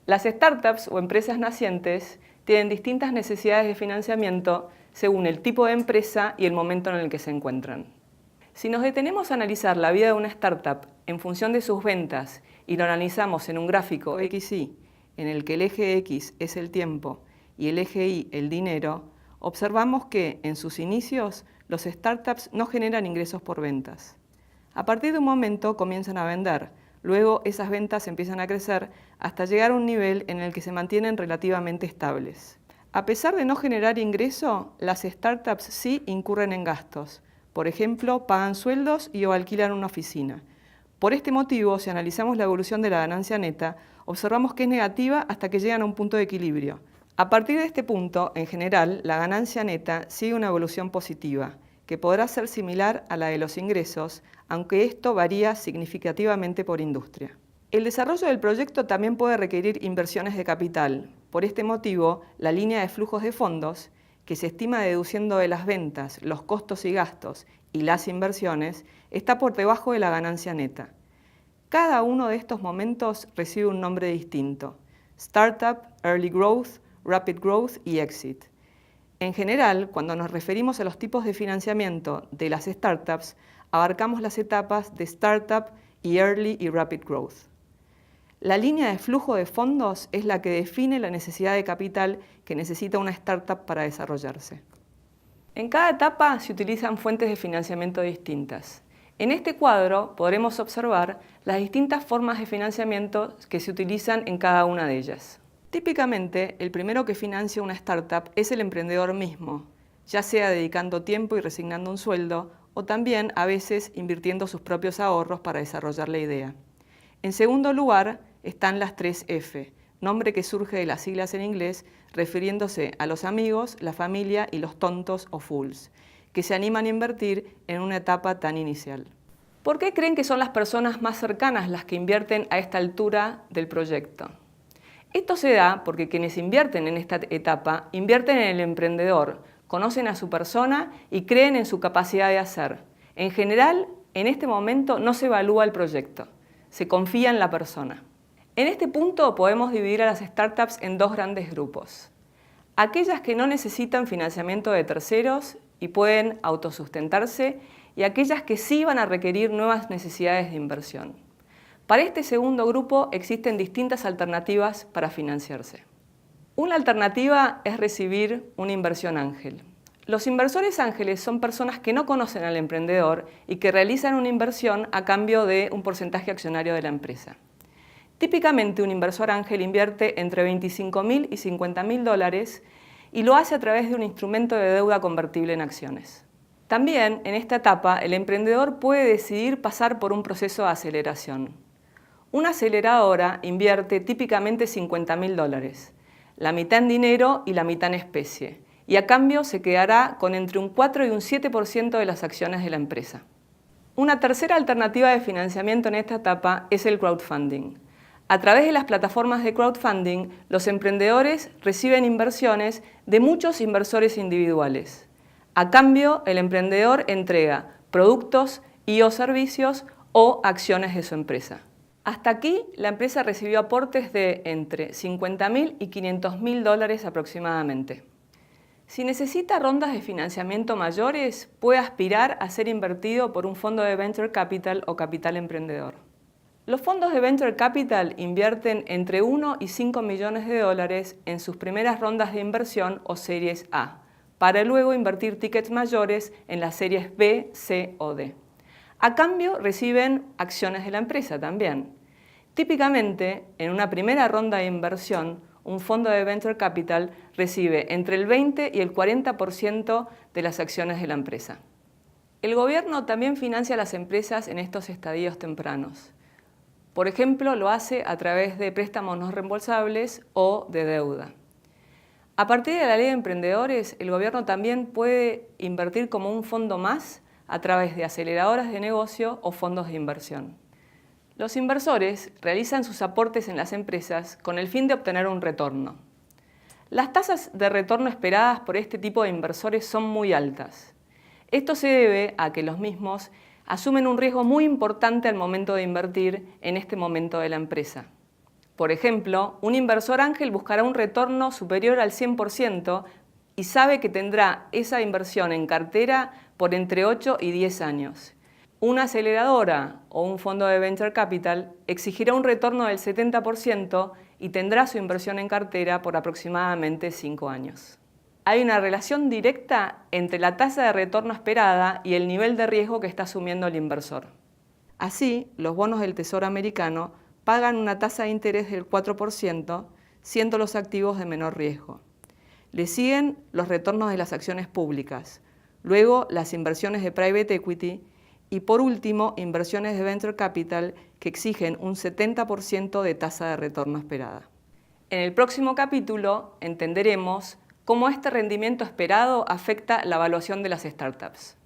Las startups o empresas nacientes tienen distintas necesidades de financiamiento según el tipo de empresa y el momento en el que se encuentran. Si nos detenemos a analizar la vida de una startup en función de sus ventas y lo analizamos en un gráfico XY, en el que el eje X es el tiempo y el eje Y el dinero, observamos que en sus inicios los startups no generan ingresos por ventas. A partir de un momento comienzan a vender, luego esas ventas empiezan a crecer hasta llegar a un nivel en el que se mantienen relativamente estables. A pesar de no generar ingreso, las startups sí incurren en gastos. Por ejemplo, pagan sueldos y o alquilan una oficina. Por este motivo, si analizamos la evolución de la ganancia neta, observamos que es negativa hasta que llegan a un punto de equilibrio. A partir de este punto, en general, la ganancia neta sigue una evolución positiva, que podrá ser similar a la de los ingresos, aunque esto varía significativamente por industria. El desarrollo del proyecto también puede requerir inversiones de capital. Por este motivo, la línea de flujos de fondos, que se estima deduciendo de las ventas, los costos y gastos y las inversiones, está por debajo de la ganancia neta. Cada uno de estos momentos recibe un nombre distinto: Startup, Early Growth, Rapid Growth y Exit. En general, cuando nos referimos a los tipos de financiamiento de las startups, abarcamos las etapas de Startup y Early y Rapid Growth. La línea de flujo de fondos es la que define la necesidad de capital que necesita una startup para desarrollarse. En cada etapa se utilizan fuentes de financiamiento distintas. En este cuadro podremos observar las distintas formas de financiamiento que se utilizan en cada una de ellas. Típicamente, el primero que financia una startup es el emprendedor mismo, ya sea dedicando tiempo y resignando un sueldo, o también a veces invirtiendo sus propios ahorros para desarrollar la idea. En segundo lugar, están las 3F, nombre que surge de las siglas en inglés, refiriéndose a los amigos, la familia y los tontos o fools, que se animan a invertir en una etapa tan inicial. ¿Por qué creen que son las personas más cercanas las que invierten a esta altura del proyecto? Esto se da porque quienes invierten en esta etapa invierten en el emprendedor, conocen a su persona y creen en su capacidad de hacer. En general, en este momento no se evalúa el proyecto, se confía en la persona. En este punto podemos dividir a las startups en dos grandes grupos. Aquellas que no necesitan financiamiento de terceros y pueden autosustentarse, y aquellas que sí van a requerir nuevas necesidades de inversión. Para este segundo grupo existen distintas alternativas para financiarse. Una alternativa es recibir una inversión ángel. Los inversores ángeles son personas que no conocen al emprendedor y que realizan una inversión a cambio de un porcentaje accionario de la empresa. Típicamente, un inversor ángel invierte entre $25.000 y $50.000 y lo hace a través de un instrumento de deuda convertible en acciones. También, en esta etapa, el emprendedor puede decidir pasar por un proceso de aceleración. Una aceleradora invierte típicamente $50.000, la mitad en dinero y la mitad en especie, y a cambio se quedará con entre un 4 y un 7% de las acciones de la empresa. Una tercera alternativa de financiamiento en esta etapa es el crowdfunding. A través de las plataformas de crowdfunding, los emprendedores reciben inversiones de muchos inversores individuales. A cambio, el emprendedor entrega productos y o servicios o acciones de su empresa. Hasta aquí, la empresa recibió aportes de entre $50.000 y $500.000 aproximadamente. Si necesita rondas de financiamiento mayores, puede aspirar a ser invertido por un fondo de Venture Capital o capital emprendedor. Los fondos de Venture Capital invierten entre 1 y 5 millones de dólares en sus primeras rondas de inversión o series A, para luego invertir tickets mayores en las series B, C o D. A cambio reciben acciones de la empresa también. Típicamente, en una primera ronda de inversión, un fondo de Venture Capital recibe entre el 20 y el 40% de las acciones de la empresa. El gobierno también financia a las empresas en estos estadios tempranos. Por ejemplo, lo hace a través de préstamos no reembolsables o de deuda. A partir de la Ley de Emprendedores, el gobierno también puede invertir como un fondo más a través de aceleradoras de negocio o fondos de inversión. Los inversores realizan sus aportes en las empresas con el fin de obtener un retorno. Las tasas de retorno esperadas por este tipo de inversores son muy altas. Esto se debe a que los mismos asumen un riesgo muy importante al momento de invertir en este momento de la empresa. Por ejemplo, un inversor ángel buscará un retorno superior al 100% y sabe que tendrá esa inversión en cartera por entre 8 y 10 años. Una aceleradora o un fondo de venture capital exigirá un retorno del 70% y tendrá su inversión en cartera por aproximadamente 5 años. Hay una relación directa entre la tasa de retorno esperada y el nivel de riesgo que está asumiendo el inversor. Así, los bonos del Tesoro americano pagan una tasa de interés del 4%, siendo los activos de menor riesgo. Le siguen los retornos de las acciones públicas, luego las inversiones de private equity y por último inversiones de venture capital que exigen un 70% de tasa de retorno esperada. En el próximo capítulo entenderemos cómo este rendimiento esperado afecta la evaluación de las startups.